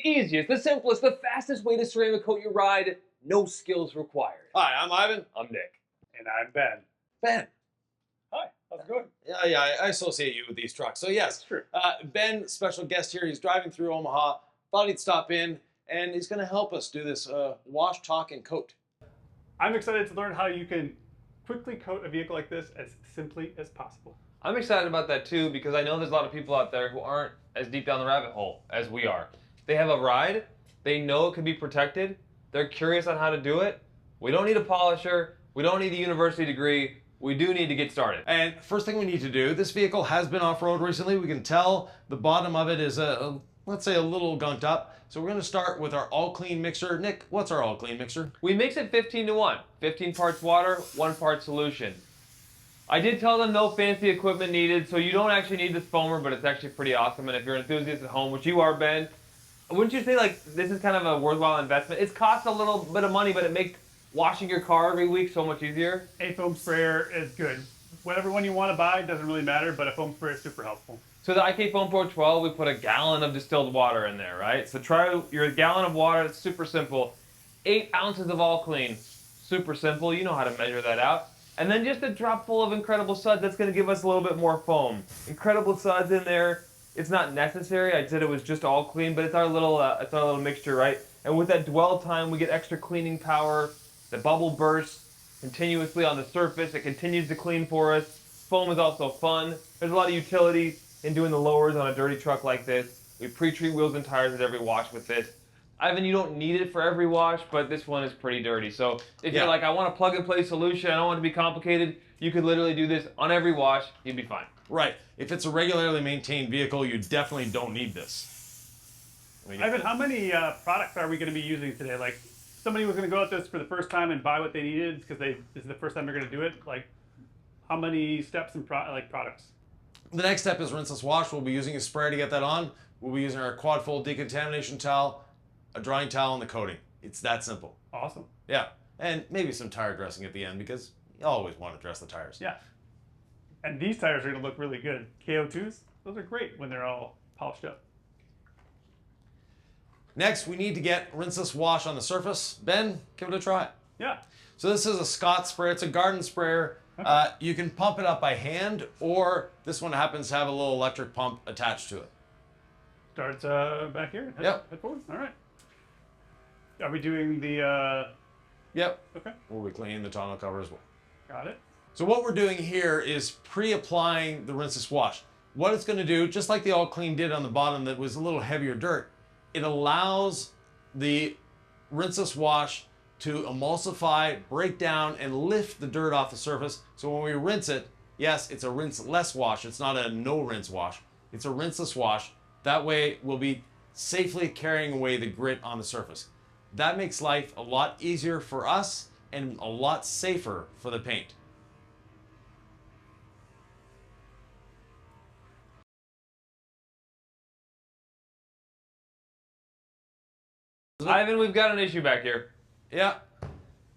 the easiest, the simplest, the fastest way to ceramic coat your ride, no skills required. Hi, I'm Ivan. I'm Nick. And I'm Ben. Ben. Hi, how's it going? Yeah, I associate you with these trucks. So yes, That's true. Ben, special guest here. He's driving through Omaha. Thought he'd stop in, and he's going to help us do this wash, talk, and coat. I'm excited to learn how you can quickly coat a vehicle like this as simply as possible. I'm excited about that too because I know there's a lot of people out there who aren't as deep down the rabbit hole as we are. They have a ride, they know it can be protected, they're curious on how to do it. We don't need a polisher, we don't need a university degree, we do need to get started. And first thing we need to do, this vehicle has been off-road recently. We can tell the bottom of it is, let's say, a little gunked up. So we're going to start with our all-clean mixer. Nick, what's our all-clean mixer? We mix it 15-to-1, 15 parts water, 1 part solution. I did tell them no fancy equipment needed, so you don't actually need this foamer, but it's actually pretty awesome. And if you're an enthusiast at home, which you are, Ben, wouldn't you say like this is kind of a worthwhile investment? It's cost a little bit of money, but it makes washing your car every week so much easier. A foam sprayer is good. Whatever one you want to buy doesn't really matter, but a foam sprayer is super helpful. So the IK Foam Pro 12, we put a gallon of distilled water in there, right? So try your gallon of water, it's super simple. 8 ounces of all clean, super simple, you know how to measure that out. And then just a drop full of Incredible Suds, that's gonna give us a little bit more foam. Incredible Suds in there, it's not necessary, I said it was just all clean, but it's our little mixture, right? And with that dwell time, we get extra cleaning power. The bubble bursts continuously on the surface, it continues to clean for us. Foam is also fun. There's a lot of utility in doing the lowers on a dirty truck like this. We pre-treat wheels and tires at every wash with this. Ivan, you don't need it for every wash, but this one is pretty dirty. So if you're like, I want a plug-and-play solution, I don't want it to be complicated, you could literally do this on every wash, you'd be fine. Right. If it's a regularly maintained vehicle, you definitely don't need this. Ivan, how many products are we going to be using today? Like, somebody was going to go at this for the first time and buy what they needed because this is the first time they're going to do it. Like, how many steps and products? The next step is rinseless wash. We'll be using a sprayer to get that on. We'll be using our quad fold decontamination towel, a drying towel, and the coating. It's that simple. Awesome. Yeah. And maybe some tire dressing at the end because you always want to dress the tires. Yeah. And these tires are going to look really good. KO2s, those are great when they're all polished up. Next, we need to get rinseless wash on the surface. Ben, give it a try. Yeah. So this is a Scott sprayer. It's a garden sprayer. Okay. You can pump it up by hand, or this one happens to have a little electric pump attached to it. Starts back here. Yep. Head forward. All right. Are we doing the... Yep. Okay. We'll be cleaning the tonneau cover as well. Got it. So what we're doing here is pre-applying the rinseless wash. What it's going to do, just like the All Clean did on the bottom that was a little heavier dirt, it allows the rinseless wash to emulsify, break down, and lift the dirt off the surface. So when we rinse it, yes, it's a rinseless wash. It's not a no-rinse wash. It's a rinseless wash. That way, we'll be safely carrying away the grit on the surface. That makes life a lot easier for us and a lot safer for the paint. Ivan, we've got an issue back here. Yeah.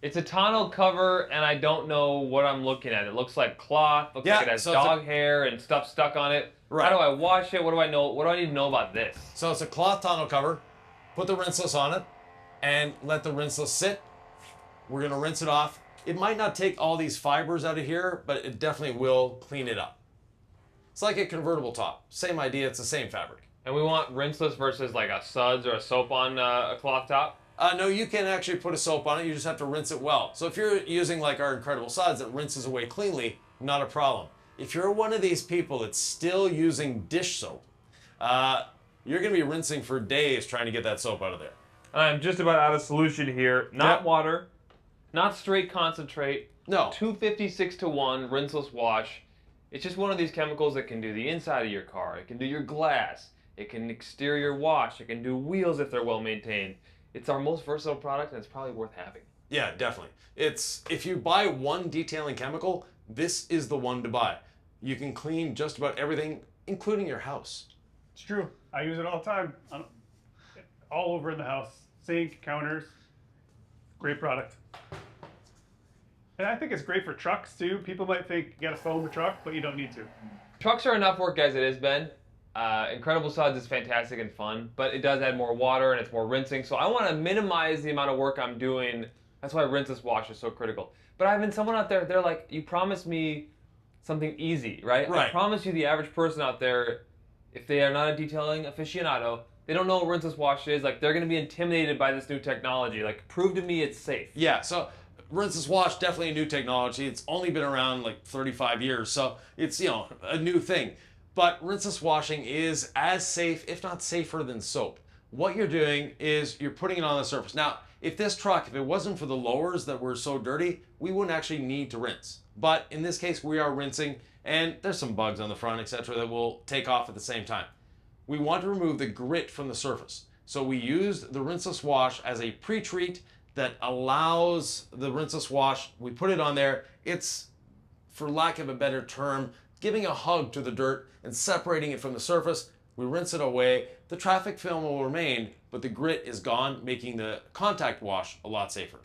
It's a tonneau cover, and I don't know what I'm looking at. It looks like cloth, looks like it has dog hair and stuff stuck on it. Right. How do I wash it? What do I know? What do I need to know about this? So it's a cloth tonneau cover. Put the rinseless on it and let the rinseless sit. We're going to rinse it off. It might not take all these fibers out of here, but it definitely will clean it up. It's like a convertible top. Same idea, it's the same fabric. And we want rinseless versus like a suds or a soap on a cloth top? No, you can actually put a soap on it. You just have to rinse it well. So if you're using like our Incredible Suds that rinses away cleanly, not a problem. If you're one of these people that's still using dish soap, you're going to be rinsing for days trying to get that soap out of there. I'm just about out of solution here. Not water, not straight concentrate. No. 256-to-1 rinseless wash. It's just one of these chemicals that can do the inside of your car. It can do your glass. It can exterior wash. It can do wheels if they're well maintained. It's our most versatile product, and it's probably worth having. Yeah, definitely. If you buy one detailing chemical, this is the one to buy. You can clean just about everything, including your house. It's true. I use it all the time. All over in the house. Sink, counters. Great product. And I think it's great for trucks too. People might think you got to foam a truck, but you don't need to. Trucks are enough work as it is, Ben. Incredible Suds is fantastic and fun, but it does add more water and it's more rinsing. So I want to minimize the amount of work I'm doing. That's why Rinseless Wash is so critical. But I've been someone out there, they're like, you promised me something easy, right? Right. I promise you the average person out there, if they are not a detailing aficionado, they don't know what Rinseless Wash is. Like, they're going to be intimidated by this new technology. Like, prove to me it's safe. Yeah, so Rinseless Wash, definitely a new technology. It's only been around like 35 years, so it's, you know, a new thing. But rinseless washing is as safe, if not safer, than soap. What you're doing is you're putting it on the surface. Now, if this truck, if it wasn't for the lowers that were so dirty, we wouldn't actually need to rinse. But in this case, we are rinsing, and there's some bugs on the front, etc., that will take off at the same time. We want to remove the grit from the surface. So we used the rinseless wash as a pre-treat that allows the rinseless wash, we put it on there, it's, for lack of a better term, giving a hug to the dirt and separating it from the surface. We rinse it away. The traffic film will remain, but the grit is gone, making the contact wash a lot safer.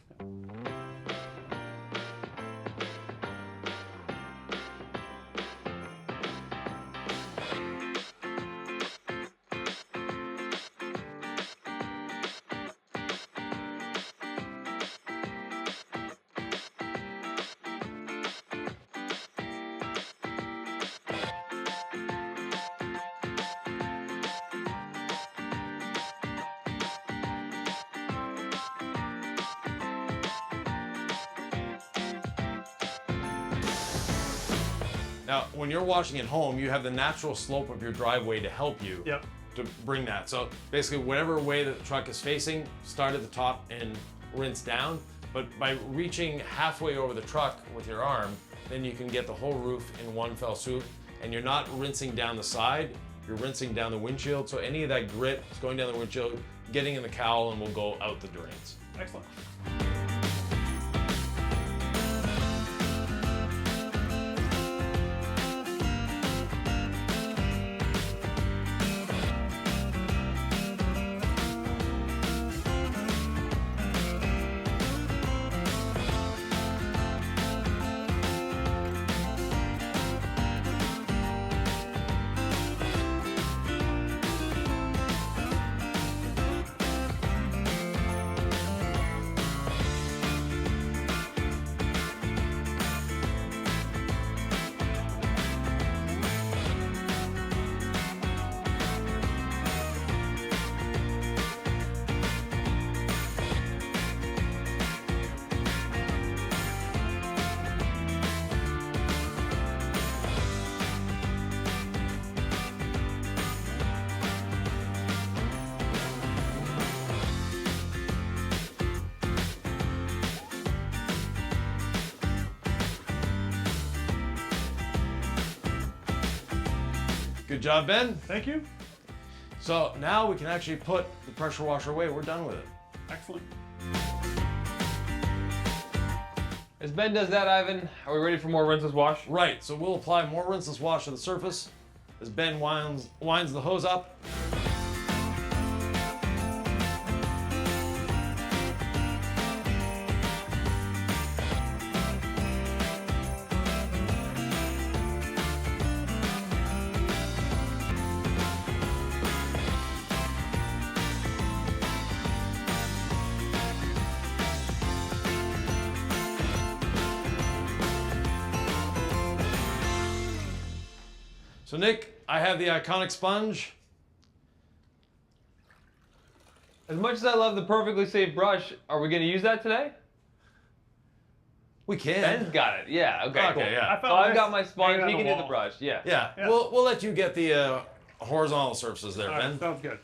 Now, when you're washing at home, you have the natural slope of your driveway to help you to bring that. So basically, whatever way that the truck is facing, start at the top and rinse down. But by reaching halfway over the truck with your arm, then you can get the whole roof in one fell swoop. And you're not rinsing down the side, you're rinsing down the windshield. So any of that grit is going down the windshield, getting in the cowl, and will go out the drains. Excellent. Good job, Ben. Thank you. So now we can actually put the pressure washer away. We're done with it. Excellent. As Ben does that, Ivan, are we ready for more Rinseless Wash? Right, so we'll apply more rinseless wash to the surface as Ben winds the hose up. So Nick, I have the iconic sponge. As much as I love the perfectly safe brush, are we going to use that today? We can. Ben's got it. Yeah. Okay. Okay, Cool. yeah. So I've got my hanging sponge. on He the can do the wall. brush. Yeah. Yeah, Yeah. We'll let you get the horizontal surfaces there, All right, Ben. sounds good.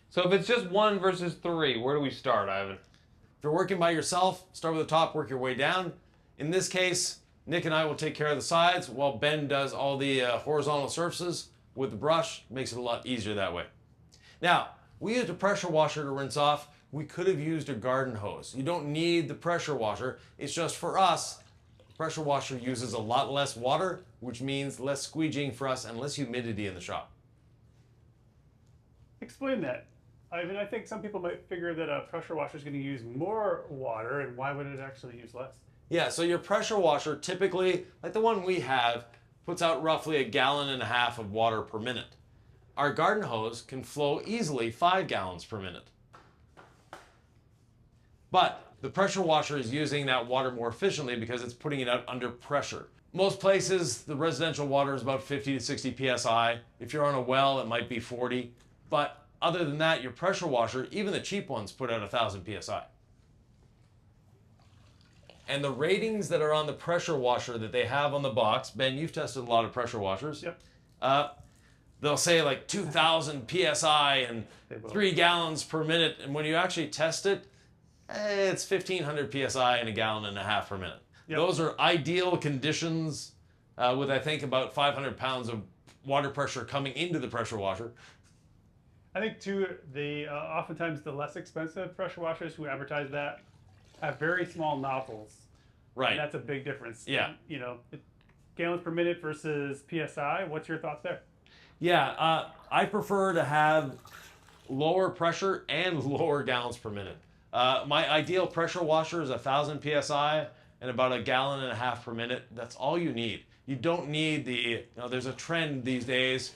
So if it's just 1 versus 3, where do we start, Ivan? If you're working by yourself, start with the top, work your way down. In this case, Nick and I will take care of the sides while Ben does all the horizontal surfaces with the brush. Makes it a lot easier that way. Now, we used a pressure washer to rinse off. We could have used a garden hose. You don't need the pressure washer. It's just for us, the pressure washer uses a lot less water, which means less squeegeeing for us and less humidity in the shop. Explain that. I think some people might figure that a pressure washer is going to use more water, and why would it actually use less? Yeah, so your pressure washer, typically, like the one we have, puts out roughly 1.5 gallons of water per minute. Our garden hose can flow easily 5 gallons per minute. But the pressure washer is using that water more efficiently because it's putting it out under pressure. Most places, the residential water is about 50 to 60 psi. If you're on a well, it might be 40. But other than that, your pressure washer, even the cheap ones, put out 1,000 psi. And the ratings that are on the pressure washer that they have on the box, Ben, you've tested a lot of pressure washers. Yep. They'll say like 2,000 psi and 3 gallons per minute. And when you actually test it, it's 1,500 psi and 1.5 gallons per minute. Yep. Those are ideal conditions with, I think, about 500 pounds of water pressure coming into the pressure washer. I think too, oftentimes the less expensive pressure washers who advertise that have very small nozzles. Right. And that's a big difference. Yeah. You know, gallons per minute versus PSI. What's your thoughts there? Yeah, I prefer to have lower pressure and lower gallons per minute. My ideal pressure washer is 1,000 psi and about 1.5 gallons per minute. That's all you need. You don't need there's a trend these days.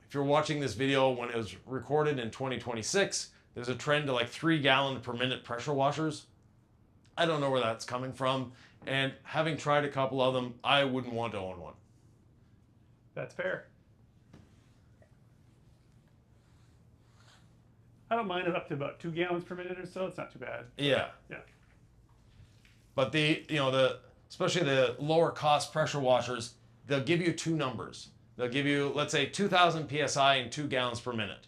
If you're watching this video when it was recorded in 2026, there's a trend to like 3 gallon per minute pressure washers. I don't know where that's coming from. And having tried a couple of them, I wouldn't want to own one. That's fair. I don't mind it up to about 2 gallons per minute or so. It's not too bad. Yeah. Yeah. But especially the lower cost pressure washers, they'll give you two numbers. They'll give you, let's say, 2,000 psi and 2 gallons per minute.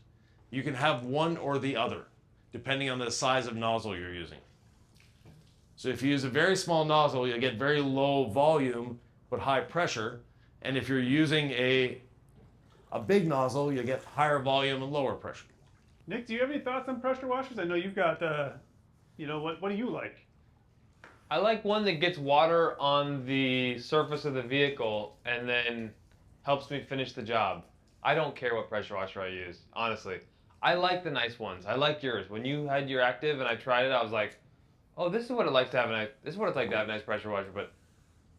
You can have one or the other, depending on the size of nozzle you're using. So if you use a very small nozzle, you'll get very low volume, but high pressure. And if you're using a big nozzle, you'll get higher volume and lower pressure. Nick, do you have any thoughts on pressure washers? I know you've got, what do you like? I like one that gets water on the surface of the vehicle and then helps me finish the job. I don't care what pressure washer I use, honestly. I like the nice ones. I like yours. When you had your Active and I tried it, I was like, oh, this is what it likes to have this is what it's like to have a nice pressure washer, but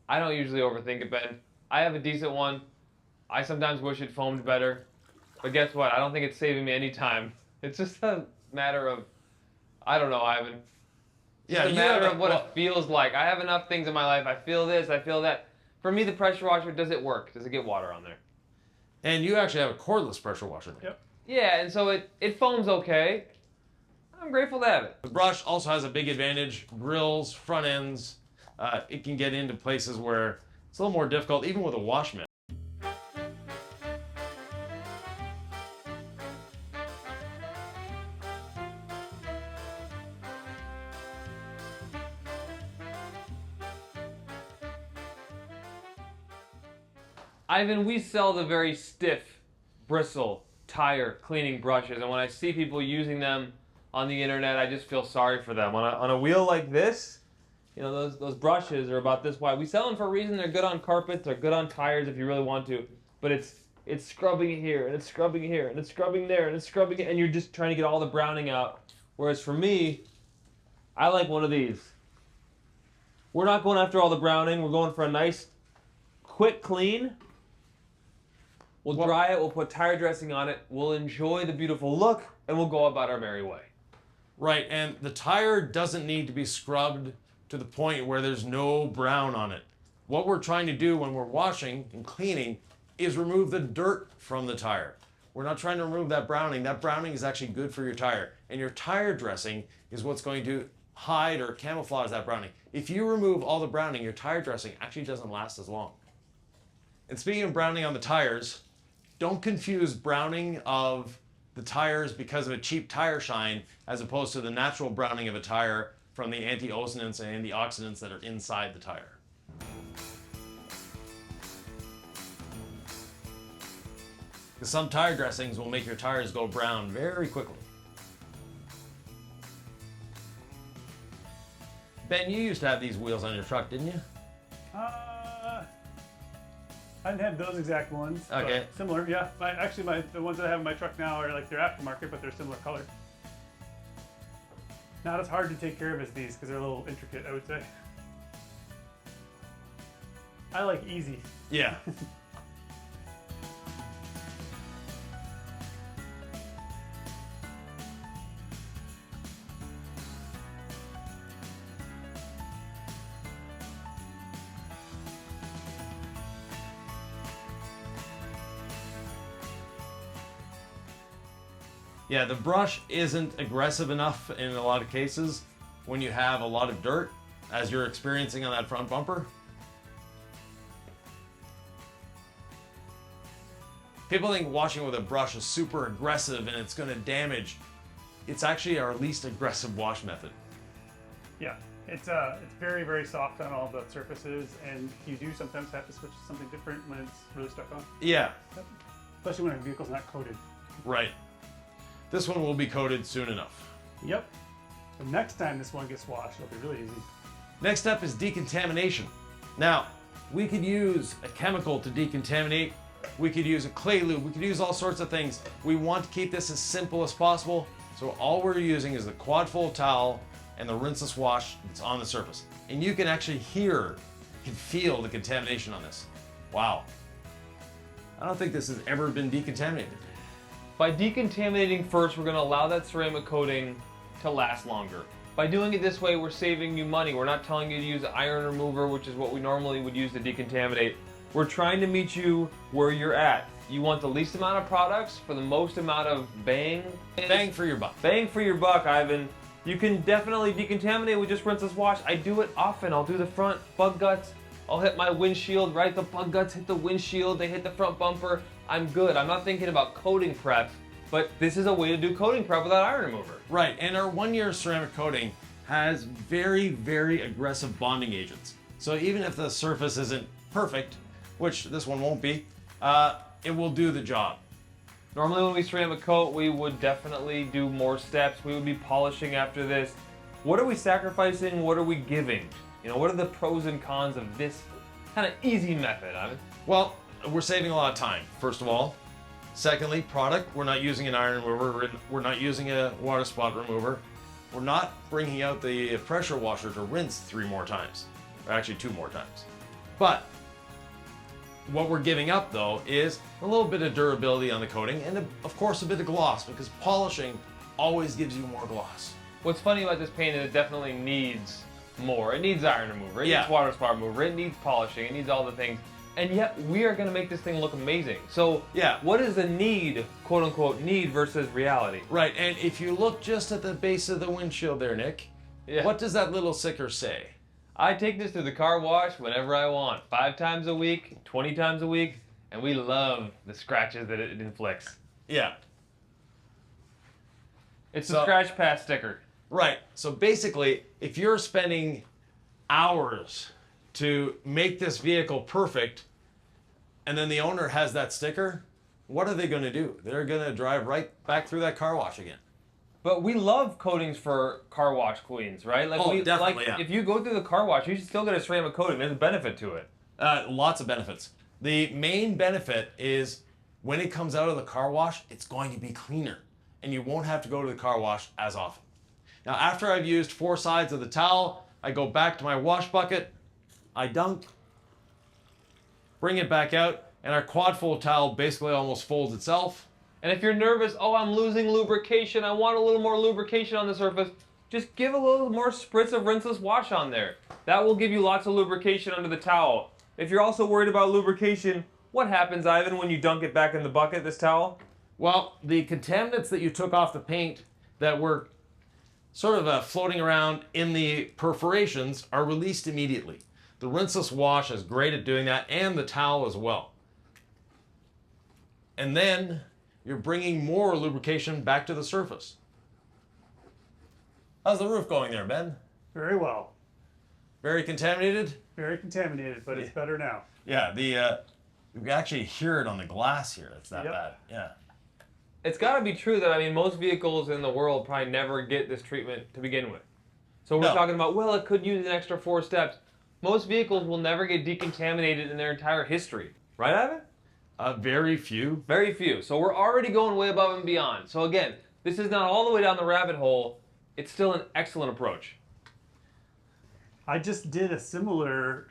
I don't usually overthink it, Ben. I have a decent one. I sometimes wish it foamed better, but guess what? I don't think it's saving me any time. It's just a matter of, I don't know, Ivan. Yeah, it's a matter of what it feels like. I have enough things in my life. I feel this, I feel that. For me, the pressure washer, does it work? Does it get water on there? And you actually have a cordless pressure washer. Yep. Yeah, and so it foams okay. I'm grateful to have it. The brush also has a big advantage. Grills, front ends, it can get into places where it's a little more difficult, even with a wash mitt. Ivan, we sell the very stiff, bristle, tire cleaning brushes, and when I see people using them on the internet, I just feel sorry for them. On a wheel like this, you know, those brushes are about this wide. We sell them for a reason. They're good on carpets, they're good on tires if you really want to, but it's scrubbing here, and it's scrubbing here, and it's scrubbing there, and it's scrubbing, and you're just trying to get all the browning out. Whereas for me, I like one of these. We're not going after all the browning. We're going for a nice, quick clean. We'll dry it, we'll put tire dressing on it, we'll enjoy the beautiful look, and we'll go about our merry way. Right, and the tire doesn't need to be scrubbed to the point where there's no brown on it. What we're trying to do when we're washing and cleaning is remove the dirt from the tire. We're not trying to remove that browning. That browning is actually good for your tire. And your tire dressing is what's going to hide or camouflage that browning. If you remove all the browning, your tire dressing actually doesn't last as long. And speaking of browning on the tires, don't confuse browning of the tires because of a cheap tire shine as opposed to the natural browning of a tire from the antioxidants and antioxidants that are inside the tire. Because some tire dressings will make your tires go brown very quickly. Ben, you used to have these wheels on your truck, didn't you? I didn't have those exact ones. Okay. But similar, yeah. The ones that I have in my truck now are like they're aftermarket, but they're similar color. Not as hard to take care of as these because they're a little intricate, I would say. I like easy. Yeah. Yeah, the brush isn't aggressive enough in a lot of cases when you have a lot of dirt, as you're experiencing on that front bumper. People think washing with a brush is super aggressive and it's going to damage. It's actually our least aggressive wash method. Yeah, it's very, very soft on all the surfaces, and you do sometimes have to switch to something different when it's really stuck on. Yeah, Especially when a vehicle's not coated. right. This one will be coated soon enough. Yep. The next time this one gets washed, it'll be really easy. Next up is decontamination. Now, we could use a chemical to decontaminate. We could use a clay lube. We could use all sorts of things. We want to keep this as simple as possible. So all we're using is the quad fold towel and the rinseless wash that's on the surface. And you can actually hear, you can feel the contamination on this. Wow. I don't think this has ever been decontaminated. By decontaminating first, we're going to allow that ceramic coating to last longer. By doing it this way, we're saving you money. We're not telling you to use iron remover, which is what we normally would use to decontaminate. We're trying to meet you where you're at. You want the least amount of products for the most amount of bang for your buck. Bang for your buck, Ivan. You can definitely decontaminate with just rinseless wash. I do it often. I'll do the front bug guts. I'll hit my windshield, right? The bug guts hit the windshield, they hit the front bumper. I'm good. I'm not thinking about coating prep, but this is a way to do coating prep without iron remover. Right, and our 1 year ceramic coating has very, very aggressive bonding agents. So even if the surface isn't perfect, which this one won't be, it will do the job. Normally when we ceramic coat, we would definitely do more steps. We would be polishing after this. What are we sacrificing? What are we giving? You know, what are the pros and cons of this kind of easy method, Ivan? Well, we're saving a lot of time, first of all. Secondly, product, we're not using an iron remover, we're not using a water spot remover. We're not bringing out the pressure washer to rinse 3 more times, or actually 2 more times. But what we're giving up though is a little bit of durability on the coating and of course a bit of gloss, because polishing always gives you more gloss. What's funny about this paint is it definitely needs more. It needs iron remover, it Yeah. needs water spot remover, it needs polishing, it needs all the things. And yet we are going to make this thing look amazing. So Yeah. what is the need, quote unquote, need versus reality? Right, and if you look just at the base of the windshield there, Nick, Yeah. what does that little sticker say? I take this to the car wash whenever I want. 5 times a week, 20 times a week, and we love the scratches that it inflicts. Yeah. It's So- a scratch pass sticker. Right. So basically, if you're spending hours to make this vehicle perfect, and then the owner has that sticker, what are they going to do? They're going to drive right back through that car wash again. But we love coatings for car wash cleans, right? Like Oh, definitely, like yeah. if you go through the car wash, you should still get a ceramic coating. There's a benefit to it. Lots of benefits. The main benefit is when it comes out of the car wash, it's going to be cleaner, and you won't have to go to the car wash as often. Now, after I've used 4 sides of the towel, I go back to my wash bucket, I dunk, bring it back out, and our quad fold towel basically almost folds itself. And if you're nervous, oh, I'm losing lubrication, I want a little more lubrication on the surface, just give a little more spritz of rinseless wash on there. That will give you lots of lubrication under the towel. If you're also worried about lubrication, what happens, Ivan, when you dunk it back in the bucket, this towel? Well, the contaminants that you took off the paint that were sort of floating around in the perforations are released immediately. The rinseless wash is great at doing that, and the towel as well. And then you're bringing more lubrication back to the surface. How's the roof going there, Ben? Very well. Very contaminated? Very contaminated, but it's better now. Yeah, you can actually hear it on the glass here. It's that Yep. bad. Yeah. It's got to be true that, I mean, most vehicles in the world probably never get this treatment to begin with. So we're No. talking about, well, it could use an extra 4 steps. Most vehicles will never get decontaminated in their entire history. Right, Ivan? Very few. Very few. So we're already going way above and beyond. So again, this is not all the way down the rabbit hole. It's still an excellent approach. I just did a similar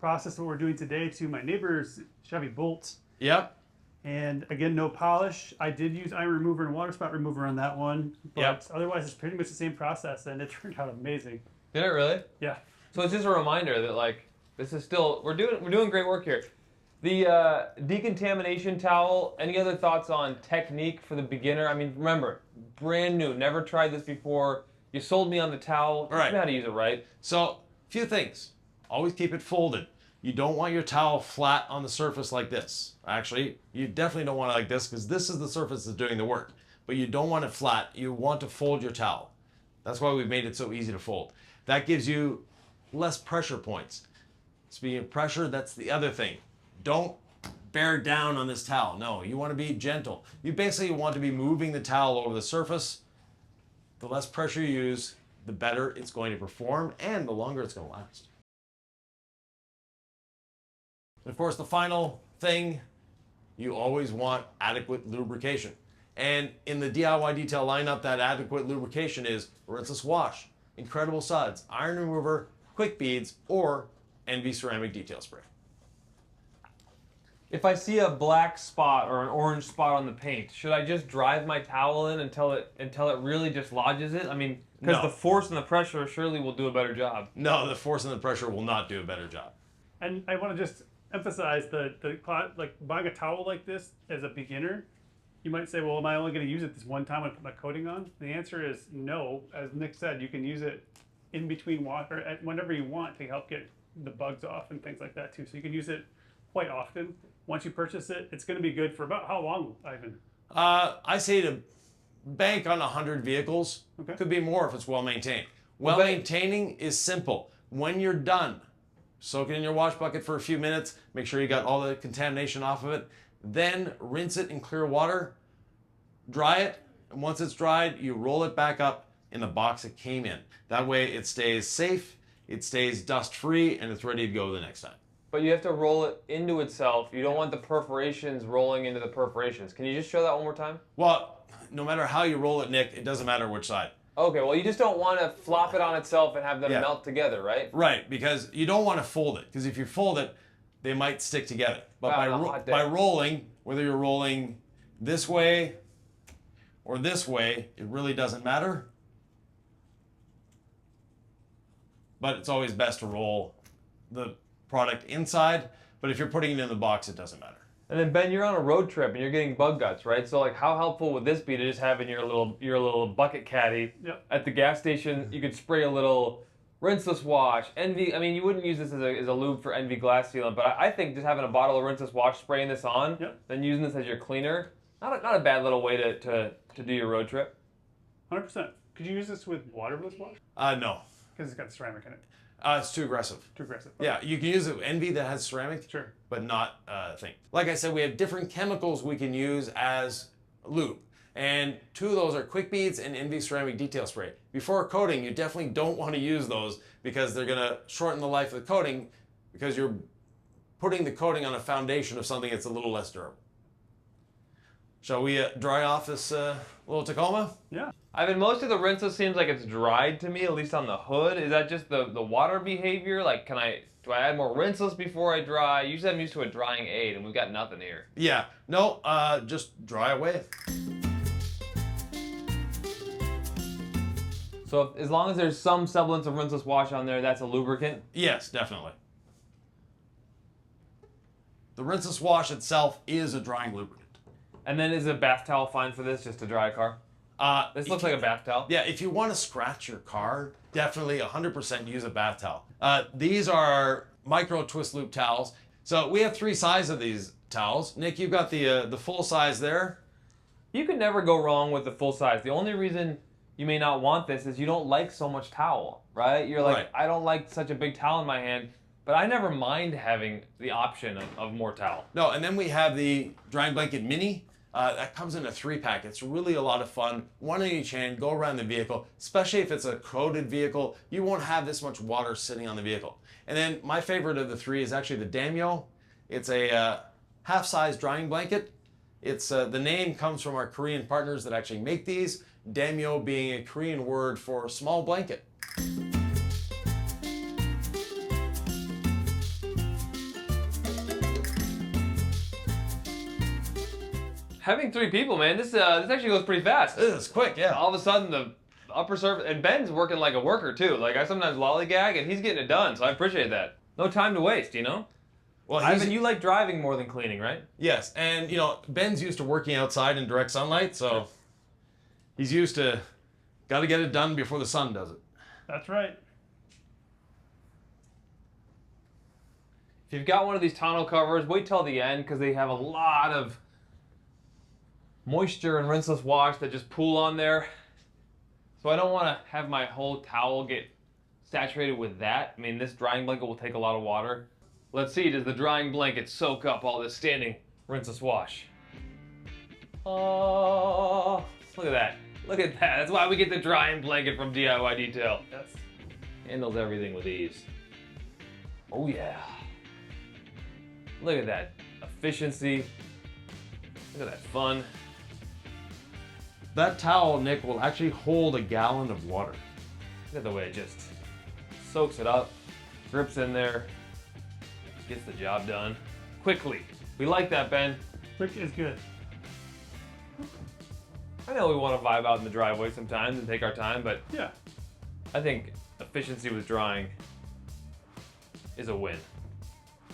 process what we're doing today to my neighbor's Chevy Bolt. Yep. And again, no polish. I did use iron remover and water spot remover on that one, but Yep. otherwise it's pretty much the same process, and it turned out amazing. Did it really? Yeah. So it's just a reminder that like this is still we're doing great work here. The decontamination towel. Any other thoughts on technique for the beginner? I mean, remember, brand new, never tried this before. You sold me on the towel. Right. You know how to use it, right? So, few things. Always keep it folded. You don't want your towel flat on the surface like this. Actually, you definitely don't want it like this because this is the surface that's doing the work. But you don't want it flat. You want to fold your towel. That's why we've made it so easy to fold. That gives you less pressure points. Speaking of pressure, that's the other thing. Don't bear down on this towel. No, you want to be gentle. You basically want to be moving the towel over the surface. The less pressure you use, the better it's going to perform and the longer it's going to last. And of course, the final thing, you always want adequate lubrication. And in the DIY detail lineup, that adequate lubrication is Rinseless Wash, Incredible Suds, Iron Remover, Quick Beads, or Envy Ceramic Detail Spray. If I see a black spot or an orange spot on the paint, should I just drive my towel in until it really just lodges it? I mean, because No. the force and the pressure surely will do a better job. No, the force and the pressure will not do a better job. And I want to just emphasize like buying a towel like this as a beginner, you might say, well, am I only going to use it this one time when I put my coating on? The answer is no. As Nick said, you can use it in between water whenever you want to help get the bugs off and things like that too. So you can use it quite often. Once you purchase it, it's going to be good for about how long, Ivan? I say to bank on 100 vehicles. Okay. Could be more if it's well maintained. Well maintaining is simple. When you're done, soak it in your wash bucket for a few minutes. Make sure you got all the contamination off of it. Then rinse it in clear water. Dry it. And once it's dried, you roll it back up in the box it came in. That way it stays safe, it stays dust free, and it's ready to go the next time. But you have to roll it into itself. You don't want the perforations rolling into the perforations. Can you just show that one more time? Well, no matter how you roll it, Nick, it doesn't matter which side. Okay, well, you just don't want to flop it on itself and have them Yeah. melt together, right? Right, because you don't want to fold it, because if you fold it, they might stick together. But Wow, on a hot day. by rolling, whether you're rolling this way or this way, it really doesn't matter. But it's always best to roll the product inside, but if you're putting it in the box, it doesn't matter. And then Ben, you're on a road trip and you're getting bug guts, right? So like, how helpful would this be to just have in your little bucket caddy at the gas station? You could spray a little Rinseless Wash, Envy. I mean, you wouldn't use this as a lube for Envy glass sealant, but I think just having a bottle of Rinseless Wash, spraying this on, then using this as your cleaner, not a bad little way to do your road trip. 100%. Could you use this with waterless wash? No. Because it's got ceramic in it. It's too aggressive. Too aggressive. Yeah, you can use it Envy that has ceramic, Sure. but not thing. Like I said, we have different chemicals we can use as lube. And two of those are Quick Beads and Envy Ceramic Detail Spray. Before coating, you definitely don't want to use those because they're going to shorten the life of the coating because you're putting the coating on a foundation of something that's a little less durable. Shall we dry off this little Tacoma? Yeah. Ivan, most of the Rinseless seems like it's dried to me, at least on the hood. Is that just the water behavior? Like, do I add more Rinseless before I dry? Usually I'm used to a drying aid, and we've got nothing here. Yeah. No, just dry away. So as long as there's some semblance of Rinseless Wash on there, that's a lubricant? Yes, definitely. The Rinseless Wash itself is a drying lubricant. And then is a bath towel fine for this, just to dry a car? This looks like a bath towel. Yeah, if you want to scratch your car, definitely 100% use a bath towel. These are micro twist loop towels. So we have 3 sizes of these towels. Nick, you've got the full size there. You can never go wrong with the full size. The only reason you may not want this is you don't like so much towel, right? You're like, Right. I don't like such a big towel in my hand, but I never mind having the option of more towel. No, and then we have the drying blanket mini. That comes in a 3-pack. It's really a lot of fun. One in each hand, go around the vehicle, especially if it's a coated vehicle. You won't have this much water sitting on the vehicle. And then my favorite of the 3 is actually the Damyo. It's a half-size drying blanket. It's the name comes from our Korean partners that actually make these. Damyo being a Korean word for small blanket. Having 3 people, man, this actually goes pretty fast. This is quick, yeah. All of a sudden, the upper surface, and Ben's working like a worker too. Like I sometimes lollygag, and he's getting it done. So I appreciate that. No time to waste, you know. Well, Ivan, you like driving more than cleaning, right? Yes, and you know, Ben's used to working outside in direct sunlight, so he's used to got to get it done before the sun does it. That's right. If you've got one of these tonneau covers, wait till the end because they have a lot of moisture and rinseless wash that just pool on there. So I don't want to have my whole towel get saturated with that. I mean, this drying blanket will take a lot of water. Let's see, does the drying blanket soak up all this standing rinseless wash? Oh, look at that. Look at that. That's why we get the drying blanket from DIY Detail. Yes. Handles everything with ease. Oh yeah. Look at that efficiency. Look at that fun. That towel, Nick, will actually hold a gallon of water. Look at the way it just soaks it up, drips in there, gets the job done quickly. We like that, Ben. Quick is good. I know we want to vibe out in the driveway sometimes and take our time, but Yeah. I think efficiency with drying is a win.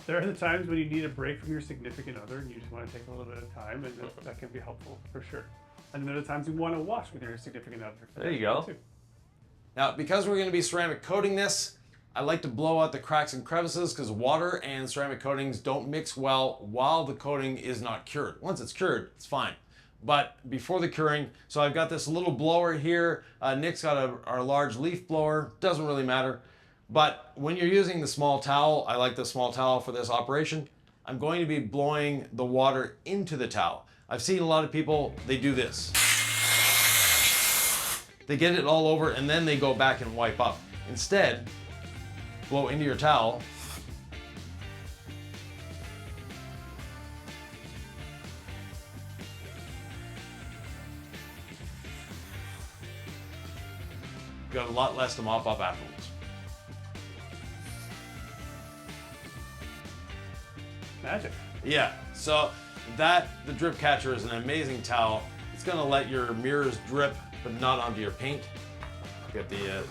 There are the times when you need a break from your significant other and you just want to take a little bit of time, and that can be helpful for sure. And there are the times you want to wash with your significant other. There you go. Too. Now, because we're going to be ceramic coating this, I like to blow out the cracks and crevices because water and ceramic coatings don't mix well while the coating is not cured. Once it's cured, it's fine. But before the curing, so I've got this little blower here. Nick's got our large leaf blower. Doesn't really matter. But when you're using the small towel, I like the small towel for this operation, I'm going to be blowing the water into the towel. I've seen a lot of people, they do this. They get it all over and then they go back and wipe up. Instead, blow into your towel. You got a lot less to mop up afterwards. Magic. Yeah, so the drip catcher is an amazing towel. It's gonna let your mirrors drip, but not onto your paint. Get the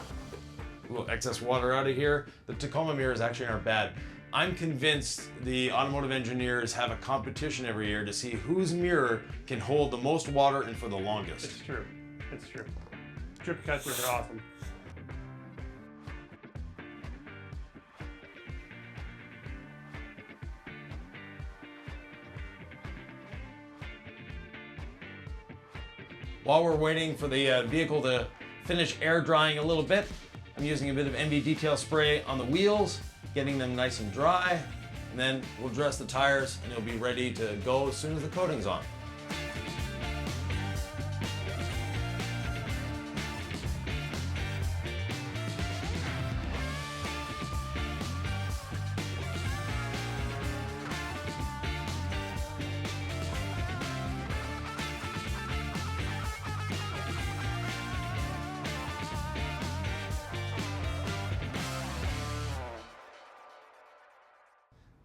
little excess water out of here. The Tacoma mirrors actually aren't bad. I'm convinced the automotive engineers have a competition every year to see whose mirror can hold the most water and for the longest. It's true. It's true. Drip catchers are awesome. While we're waiting for the vehicle to finish air drying a little bit, I'm using a bit of MV detail spray on the wheels, getting them nice and dry, and then we'll dress the tires and it'll be ready to go as soon as the coating's on.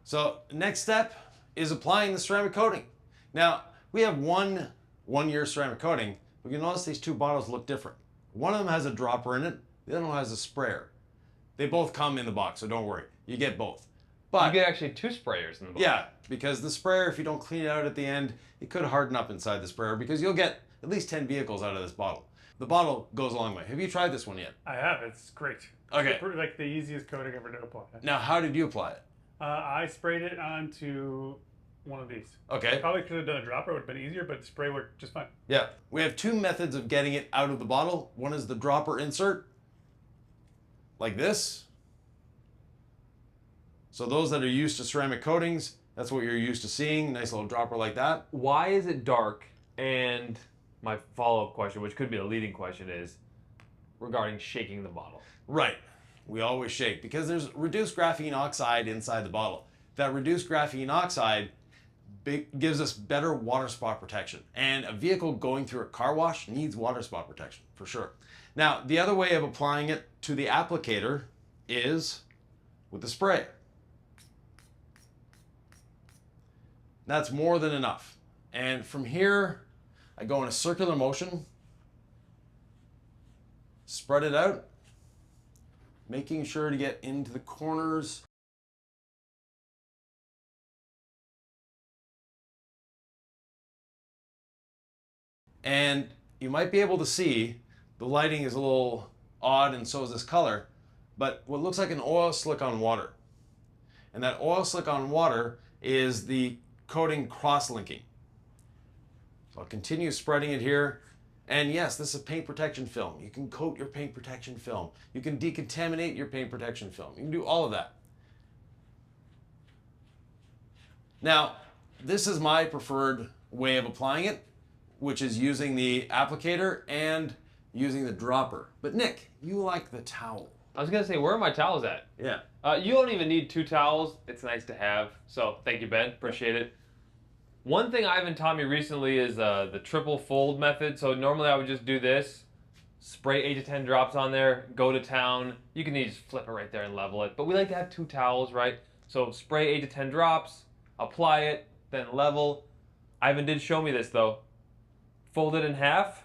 So next step is applying the ceramic coating. Now, we have one year ceramic coating, but you notice these two bottles look different. One of them has a dropper in it, the other one has a sprayer. They both come in the box, so don't worry, you get both. But You get actually 2 sprayers in the box. yeah, because the sprayer, if you don't clean it out at the end, it could harden up inside the sprayer because you'll get at least 10 vehicles out of this bottle. The bottle goes a long way. Have you tried this one yet? I have. It's great. Okay. It's like the easiest coating ever to apply. Now, how did you apply it? I sprayed it onto one of these. Okay. Probably could have done a dropper, would have been easier, but the spray worked just fine. Yeah. We have 2 methods of getting it out of the bottle. One is the dropper insert, like this. So those that are used to ceramic coatings, that's what you're used to seeing, nice little dropper like that. Why is it dark? And my follow-up question, which could be a leading question, is regarding shaking the bottle. Right. We always shake because there's reduced graphene oxide inside the bottle. That reduced graphene oxide gives us better water spot protection. And a vehicle going through a car wash needs water spot protection, for sure. Now, the other way of applying it to the applicator is with the spray. That's more than enough. And from here, I go in a circular motion, spread it out, making sure to get into the corners. And you might be able to see the lighting is a little odd, and so is this color, but what looks like an oil slick on water. And that oil slick on water is the coating cross-linking. So I'll continue spreading it here. And yes, this is paint protection film. You can coat your paint protection film. You can decontaminate your paint protection film. You can do all of that. Now, this is my preferred way of applying it, which is using the applicator and using the dropper. But Nick, you like the towel. I was gonna say, where are my towels at? Yeah. You don't even need 2 towels. It's nice to have. So thank you, Ben. Appreciate it. One thing Ivan taught me recently is the triple fold method. So normally I would just do this, spray 8 to 10 drops on there, go to town. You can just flip it right there and level it. But we like to have 2 towels, right? So spray 8 to 10 drops, apply it, then level. Ivan did show me this though. Fold it in half,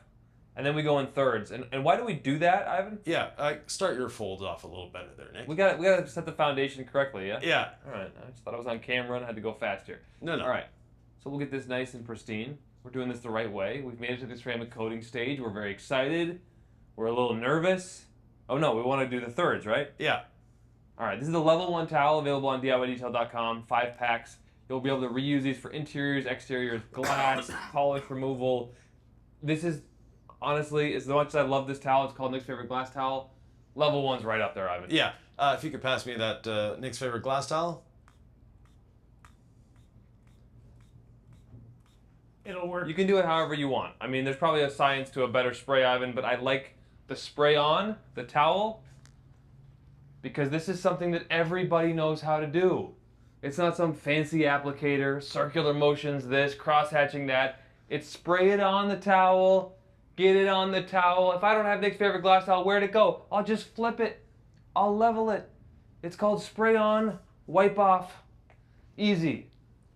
and then we go in thirds. And why do we do that, Ivan? Yeah, start your folds off a little better there, Nick. We gotta set the foundation correctly, yeah? Yeah. All right, I just thought I was on camera and I had to go fast here. No. All right, so we'll get this nice and pristine. We're doing this the right way. We've made it to the ceramic coating stage. We're very excited. We're a little nervous. Oh no, we want to do the thirds, right? Yeah. All right, this is the level 1 towel available on DIYdetail.com, 5 packs. You'll be able to reuse these for interiors, exteriors, glass, polish removal. This is, honestly, as much as I love this towel, it's called Nick's Favorite Glass Towel. Level 1's right up there, Ivan. Yeah. If you could pass me that Nick's Favorite Glass Towel. It'll work. You can do it however you want. I mean, there's probably a science to a better spray, Ivan, but I like the spray on, the towel, because this is something that everybody knows how to do. It's not some fancy applicator, circular motions this, cross-hatching that. It's spray it on the towel, get it on the towel. If I don't have Nick's Favorite Glass Towel, where'd it go? I'll just flip it. I'll level it. It's called spray on, wipe off, easy.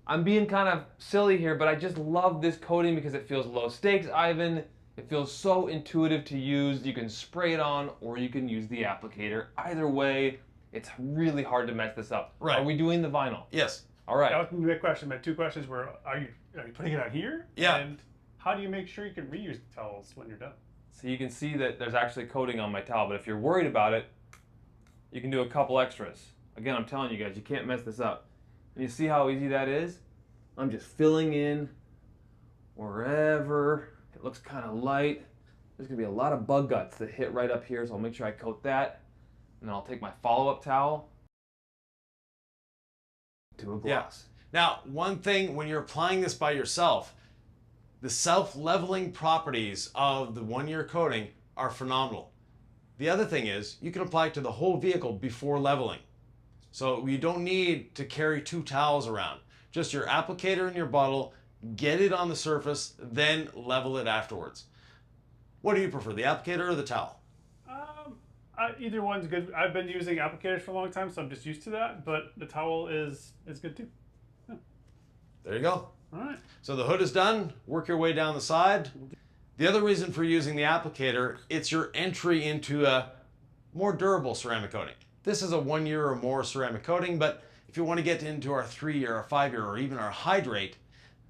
I'm being kind of silly here, but I just love this coating because it feels low stakes, Ivan. It feels so intuitive to use. You can spray it on or you can use the applicator. Either way, it's really hard to mess this up. Right. Are we doing the vinyl? Yes. All right. That was my question. My 2 questions were: Are you putting it on here? Yeah. And how do you make sure you can reuse the towels when you're done? So you can see that there's actually coating on my towel, but if you're worried about it, you can do a couple extras. Again, I'm telling you guys, you can't mess this up. And you see how easy that is? I'm just filling in wherever it looks kind of light. There's gonna be a lot of bug guts that hit right up here, so I'll make sure I coat that. And then I'll take my follow-up towel, do a gloss. Now, one thing when you're applying this by yourself, the self-leveling properties of the 1-year coating are phenomenal. The other thing is you can apply it to the whole vehicle before leveling. So you don't need to carry 2 towels around. Just your applicator and your bottle, get it on the surface, then level it afterwards. What do you prefer, the applicator or the towel? Either one's good. I've been using applicators for a long time, so I'm just used to that. But the towel is good too. Yeah. There you go. All right. So the hood is done. Work your way down the side. The other reason for using the applicator, it's your entry into a more durable ceramic coating. This is a 1-year or more ceramic coating, but if you want to get into our 3-year, our 5-year, or even our hydrate,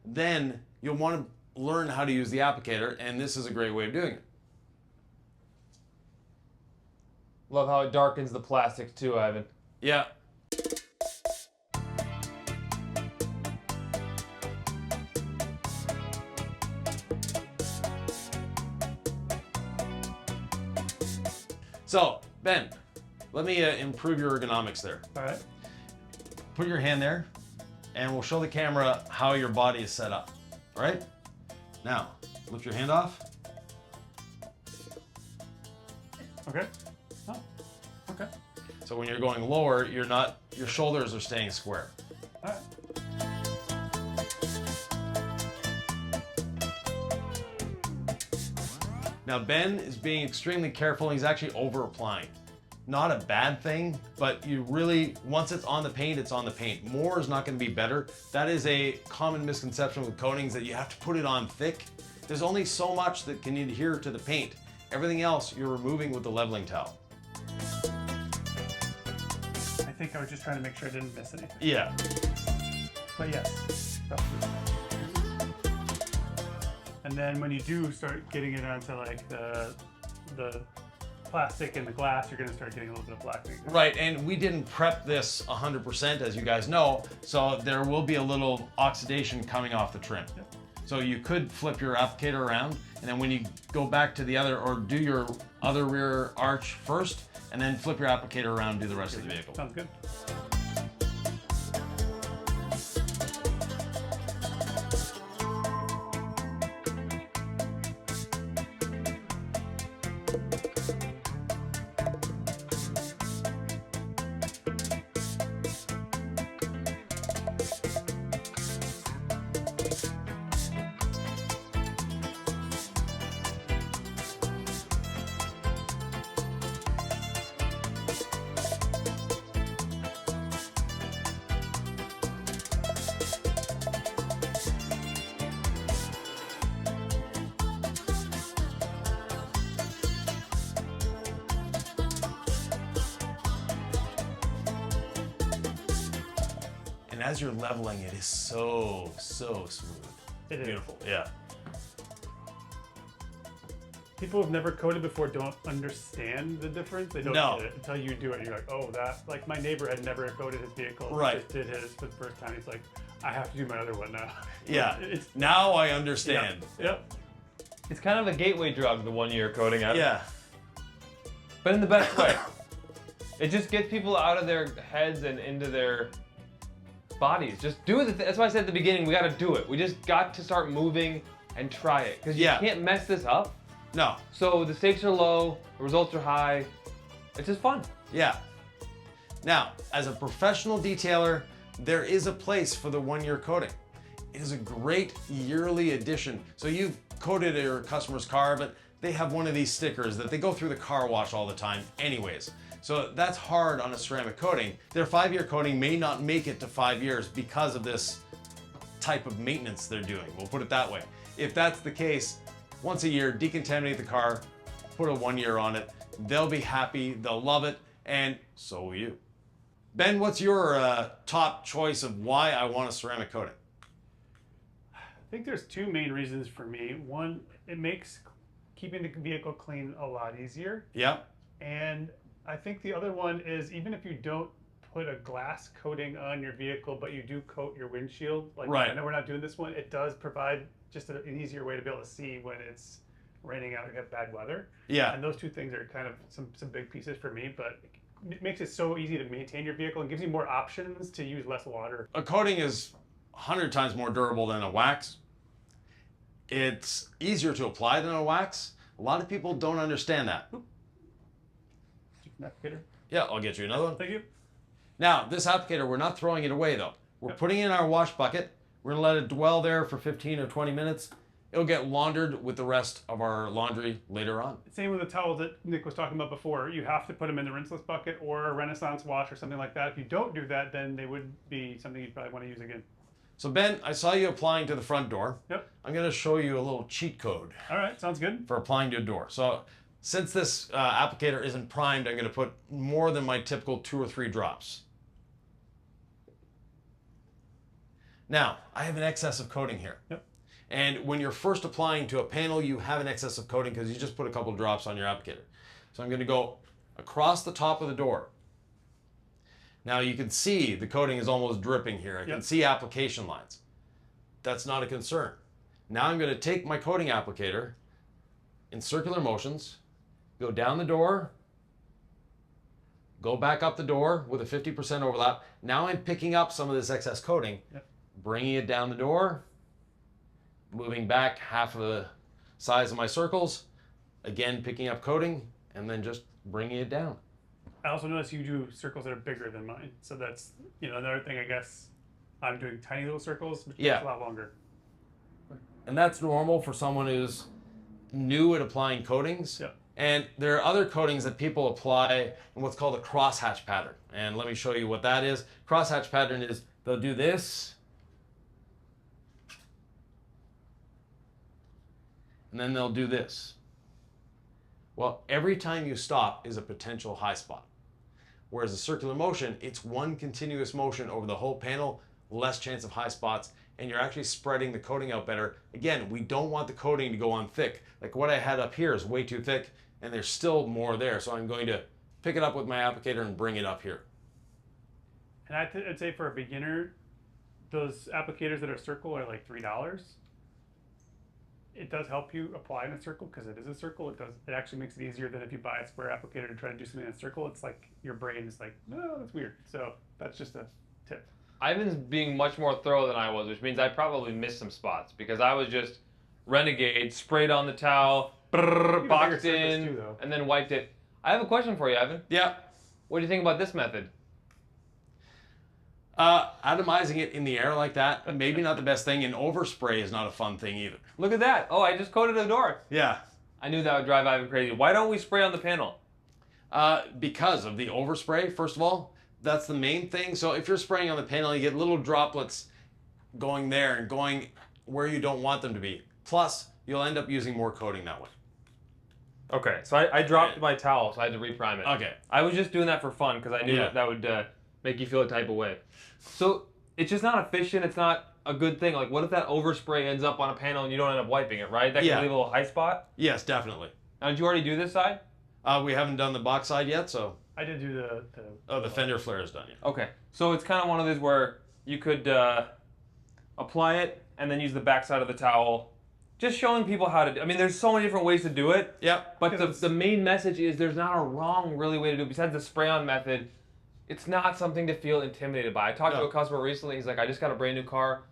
then you'll want to learn how to use the applicator, and this is a great way of doing it. Love how it darkens the plastics too, Ivan. Yeah. So, Ben, let me improve your ergonomics there. All right. Put your hand there, and we'll show the camera how your body is set up. All right? Now, lift your hand off. Okay. Oh. Okay. So when you're going lower, your shoulders are staying square. All right. Now Ben is being extremely careful. He's actually over applying. not a bad thing, but you really, once it's on the paint, it's on the paint. More is not going to be better. That is a common misconception with coatings, that you have to put it on thick. There's only so much that can adhere to the paint. Everything else you're removing with the leveling towel. I think I was just trying to make sure I didn't miss anything. Yeah. But yes. And then when you do start getting it onto like the plastic and the glass, you're going to start getting a little bit of blackening. Right, and we didn't prep this 100%, as you guys know, so there will be a little oxidation coming off the trim. Yep. So you could flip your applicator around, and then when you go back to the other, or do your other rear arch first, and then flip your applicator around and do the rest of the vehicle. Sounds good. And as you're leveling, it is so smooth. It is. Beautiful, yeah. People who've never coated before don't understand the difference. They don't No. get it until you do it. You're like, oh, that, like my neighbor had never coated his vehicle. Right. Just did his for the first time. He's like, I have to do my other one now. Yeah, It's, now I understand. Yep. It's kind of a gateway drug, the 1 year coating out. Yeah. But in the best way. It just gets people out of their heads and into their bodies. Just do it. That's why I said at the beginning, we got to do it. We just got to start moving and try it. Because you can't mess this up. No. So the stakes are low, the results are high. It's just fun. Yeah. Now, as a professional detailer, there is a place for the 1 year coating. It is a great yearly addition. So you've coated your customer's car, but they have one of these stickers that they go through the car wash all the time anyways. So that's hard on a ceramic coating. Their 5 year coating may not make it to 5 years because of this type of maintenance they're doing. We'll put it that way. If that's the case, once a year, decontaminate the car, put a 1 year on it. They'll be happy, they'll love it, and so will you. Ben, what's your top choice of why I want a ceramic coating? I think there's two main reasons for me. One, it makes keeping the vehicle clean a lot easier. Yeah. And I think the other one is, even if you don't put a glass coating on your vehicle, but you do coat your windshield, like Right. I know we're not doing this one, it does provide just an easier way to be able to see when it's raining out or you have bad weather. Yeah. And those two things are kind of some big pieces for me, but it makes it so easy to maintain your vehicle and gives you more options to use less water. A coating is 100 times more durable than a wax. It's easier to apply than a wax. A lot of people don't understand that. Applicator. Yeah, I'll get you another one. Thank you. Now, this applicator, we're not throwing it away though. We're putting it in our wash bucket. We're gonna let it dwell there for 15 or 20 minutes. It'll get laundered with the rest of our laundry later on. Same with the towels that Nick was talking about before. You have to put them in the rinseless bucket or a Renaissance wash or something like that. If you don't do that, then they would be something you'd probably want to use again. So Ben, I saw you applying to the front door. Yep. I'm gonna show you a little cheat code All right, sounds good. for applying to a door. So since this applicator isn't primed, I'm gonna put more than my typical 2 or 3 drops. Now, I have an excess of coating here. Yep. And when you're first applying to a panel, you have an excess of coating because you just put a couple drops on your applicator. So I'm gonna go across the top of the door. Now you can see the coating is almost dripping here. I can see application lines. That's not a concern. Now I'm gonna take my coating applicator in circular motions, go down the door, go back up the door with a 50% overlap. Now I'm picking up some of this excess coating, bringing it down the door, moving back half of the size of my circles, again picking up coating, and then just bringing it down. I also noticed you do circles that are bigger than mine. So that's, another thing, I guess. I'm doing tiny little circles, which takes a lot longer. And that's normal for someone who's new at applying coatings. Yeah. And there are other coatings that people apply in what's called a crosshatch pattern. And let me show you what that is. Crosshatch pattern is they'll do this, and then they'll do this. Well, every time you stop is a potential high spot. Whereas a circular motion, it's one continuous motion over the whole panel, less chance of high spots, and you're actually spreading the coating out better. Again, we don't want the coating to go on thick. Like what I had up here is way too thick, and there's still more there. So I'm going to pick it up with my applicator and bring it up here. And I'd say for a beginner, those applicators that are circle are like $3. It does help you apply in a circle because it is a circle. It actually makes it easier than if you buy a square applicator to try to do something in a circle. It's like your brain is like, no, that's weird. So that's just a tip. Ivan's being much more thorough than I was, which means I probably missed some spots because I was just renegade, sprayed on the towel, boxed in, too, and then wiped it. I have a question for you, Ivan. Yeah. What do you think about this method? Atomizing it in the air like that, maybe not the best thing, and overspray is not a fun thing either. Look at that. Oh, I just coated the door. Yeah. I knew that would drive Ivan crazy. Why don't we spray on the panel? Because of the overspray, first of all, that's the main thing. So if you're spraying on the panel, you get little droplets going there and going where you don't want them to be. Plus, you'll end up using more coating that way. Okay, so I dropped my towel, so I had to reprime it. Okay. I was just doing that for fun because I knew that would make you feel a type of way. So it's just not efficient. It's not a good thing. Like, what if that overspray ends up on a panel and you don't end up wiping it, right? That can leave a little high spot. Yes, definitely. Now, did you already do this side? We haven't done the box side yet, so. I did do the fender flare is done yet. Okay, so it's kind of one of those where you could apply it and then use the back side of the towel. Just showing people how to do. I mean, there's so many different ways to do it. Yep. But the main message is there's not a wrong really way to do it. Besides the spray-on method, it's not something to feel intimidated by. I talked to a customer recently. He's like, I just got a brand new car.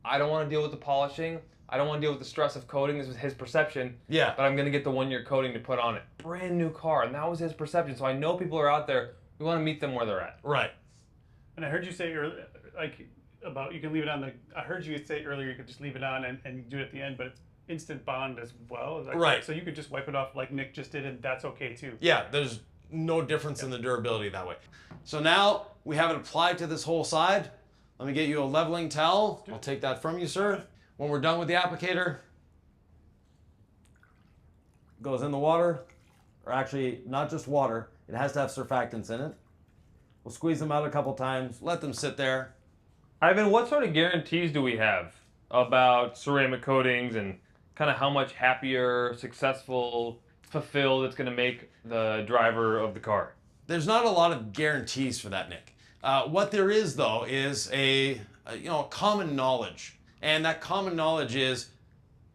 I don't want to deal with the polishing. I don't want to deal with the stress of coating. This was his perception. Yeah. But I'm going to get the one-year coating to put on it. Brand new car. And that was his perception. So I know people are out there. We want to meet them where they're at. Right. And I heard you say earlier, like, about you can leave it on the. I heard you say earlier you could just leave it on and do it at the end, but it's instant bond as well. Is that right. Correct? So you could just wipe it off like Nick just did, and that's okay too. Yeah, there's no difference in the durability that way. So now we have it applied to this whole side. Let me get you a leveling towel. I'll take that from you, sir. When we're done with the applicator, goes in the water, or actually not just water, it has to have surfactants in it. We'll squeeze them out a couple times, let them sit there. Ivan, what sort of guarantees do we have about ceramic coatings and kind of how much happier, successful, fulfilled it's going to make the driver of the car? There's not a lot of guarantees for that, Nick. What there is, though, is a common knowledge. And that common knowledge is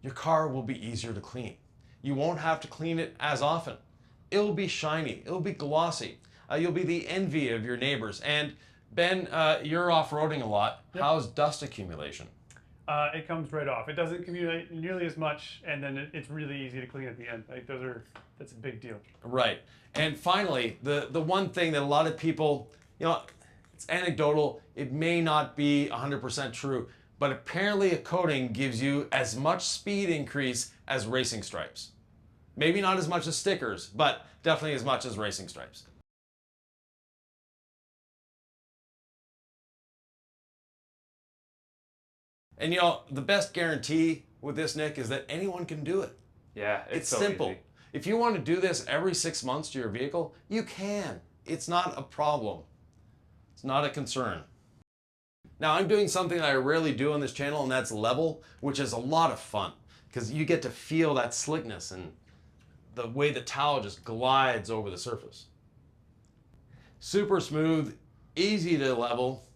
your car will be easier to clean. You won't have to clean it as often. It'll be shiny. It'll be glossy. You'll be the envy of your neighbors. And Ben, you're off-roading a lot. Yep. How's dust accumulation? It comes right off. It doesn't accumulate nearly as much, and then it's really easy to clean at the end. Like that's a big deal. Right. And finally, the one thing that a lot of people, it's anecdotal. It may not be 100% true, but apparently a coating gives you as much speed increase as racing stripes. Maybe not as much as stickers, but definitely as much as racing stripes. And the best guarantee with this, Nick, is that anyone can do it. Yeah, it's so simple. Easy. If you want to do this every 6 months to your vehicle, you can. It's not a problem. It's not a concern. Now, I'm doing something that I rarely do on this channel, and that's level, which is a lot of fun because you get to feel that slickness and the way the towel just glides over the surface. Super smooth, easy to level,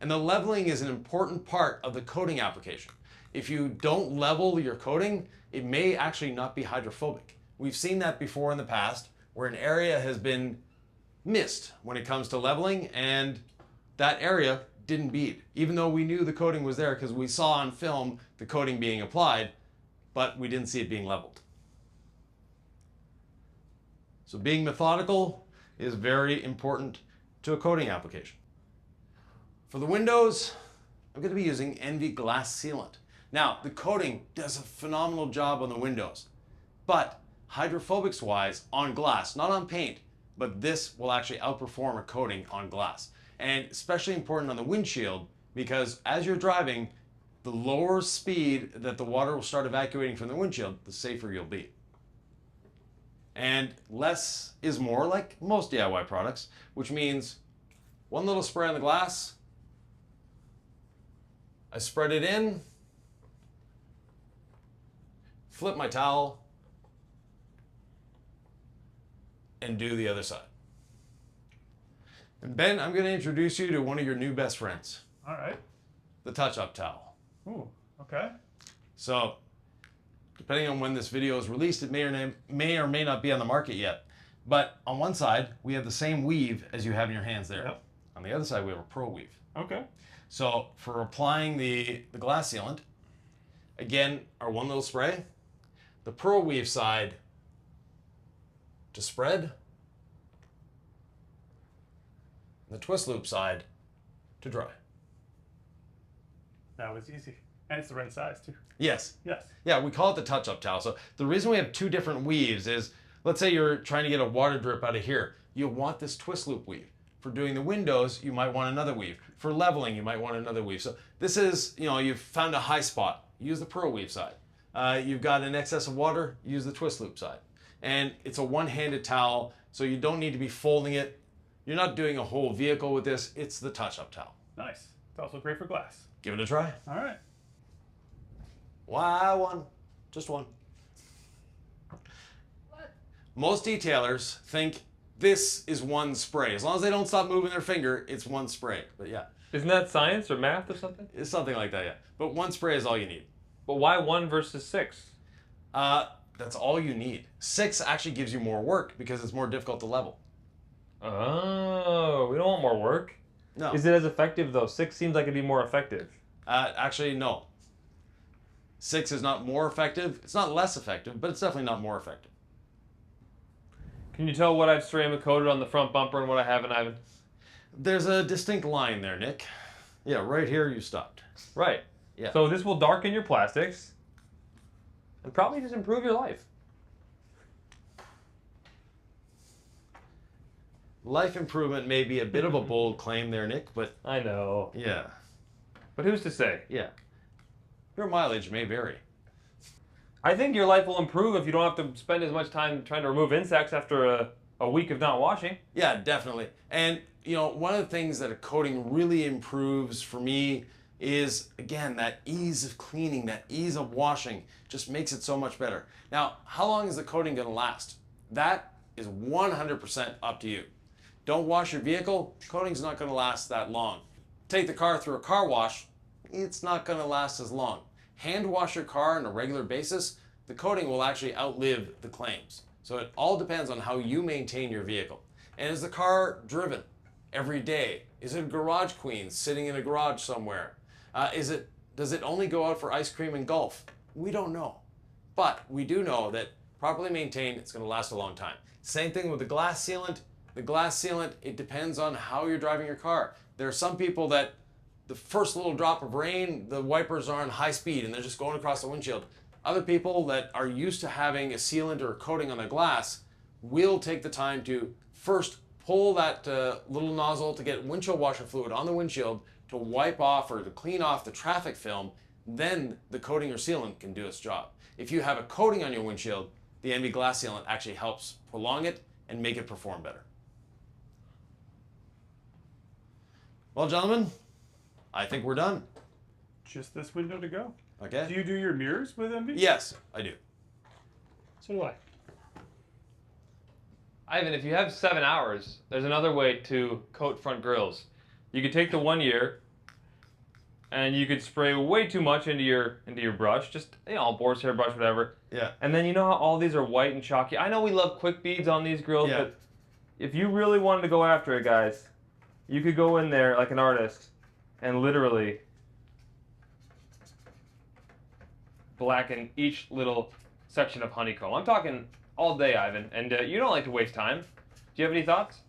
and the leveling is an important part of the coating application. If you don't level your coating, it may actually not be hydrophobic. We've seen that before in the past where an area has been missed when it comes to leveling, and that area didn't bead, even though we knew the coating was there because we saw on film the coating being applied, but we didn't see it being leveled. So being methodical is very important to a coating application. For the windows, I'm going to be using NV glass sealant. Now, the coating does a phenomenal job on the windows, but hydrophobics wise on glass, not on paint, but this will actually outperform a coating on glass. And especially important on the windshield, because as you're driving, the lower speed that the water will start evacuating from the windshield, the safer you'll be. And less is more, like most DIY products, which means one little spray on the glass, I spread it in, flip my towel, and do the other side. And Ben, I'm going to introduce you to one of your new best friends. All right. The touch-up towel. Ooh, okay. So, depending on when this video is released, it may or may not be on the market yet. But on one side, we have the same weave as you have in your hands there. Yep. On the other side, we have a pro weave. Okay. So, for applying the glass sealant, again, our one little spray, the pro weave side to spread, the twist loop side to dry. That was easy. And it's the right size too. Yes. Yes. Yeah, we call it the touch-up towel. So the reason we have two different weaves is, let's say you're trying to get a water drip out of here. You want this twist loop weave. For doing the windows, you might want another weave. For leveling, you might want another weave. So this is, you've found a high spot. Use the pro weave side. You've got an excess of water, use the twist loop side. And it's a one-handed towel, so you don't need to be folding it. You're not doing a whole vehicle with this. It's the touch-up towel. Nice. It's also great for glass. Give it a try. All right. Why one? Just one. What? Most detailers think this is one spray. As long as they don't stop moving their finger, it's one spray. But yeah, Isn't that science or math or something? it's something like that, yeah. But one spray is all you need. But why 1 versus 6? That's all you need. 6 actually gives you more work because it's more difficult to level. Oh, we don't want more work. No. Is it as effective though? 6 seems like it'd be more effective. Actually, no. 6 is not more effective. It's not less effective, but it's definitely not more effective. Can you tell what I've ceramic coated on the front bumper and what I haven't, Ivan? There's a distinct line there, Nick. Yeah, right here you stopped. Right. Yeah. So this will darken your plastics and probably just improve your life. Life improvement may be a bit of a bold claim there, Nick, but I know. yeah. But who's to say? Yeah. Your mileage may vary. I think your life will improve if you don't have to spend as much time trying to remove insects after a week of not washing. Yeah, definitely. And, one of the things that a coating really improves for me is, again, that ease of cleaning, that ease of washing just makes it so much better. Now, how long is the coating going to last? That is 100% up to you. Don't wash your vehicle, coating's not going to last that long. Take the car through a car wash, it's not going to last as long. Hand wash your car on a regular basis, the coating will actually outlive the claims. So it all depends on how you maintain your vehicle. And is the car driven every day? Is it a garage queen sitting in a garage somewhere? Does it only go out for ice cream and golf? We don't know. But we do know that properly maintained, it's going to last a long time. Same thing with the glass sealant. The glass sealant, it depends on how you're driving your car. There are some people that the first little drop of rain, the wipers are on high speed and they're just going across the windshield. Other people that are used to having a sealant or a coating on their glass will take the time to first pull that little nozzle to get windshield washer fluid on the windshield to wipe off or to clean off the traffic film. Then the coating or sealant can do its job. If you have a coating on your windshield, the NV glass sealant actually helps prolong it and make it perform better. Well, gentlemen, I think we're done. Just this window to go. Okay? Do you do your mirrors with MV? Yes, I do. So do I. Ivan, if you have 7 hours, there's another way to coat front grills. You could take the 1 year and you could spray way too much into your brush, just boar's hair brush, whatever. Yeah. And then you know how all these are white and chalky. I know we love quick beads on these grills, Yeah. but if you really wanted to go after it, guys, you could go in there like an artist and literally blacken each little section of honeycomb. I'm talking all day, Ivan, and you don't like to waste time. Do you have any thoughts?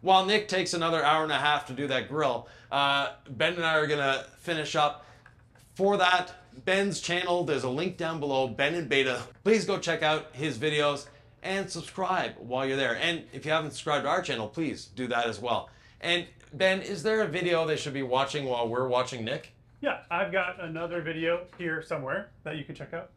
While Nick takes another hour and a half to do that grill, Ben and I are gonna finish up. For that, Ben's channel, there's a link down below, Ben in Beta. Please go check out his videos. and subscribe while you're there. And if you haven't subscribed to our channel, please do that as well. And Ben, is there a video they should be watching while we're watching Nick? Yeah, I've got another video here somewhere that you can check out.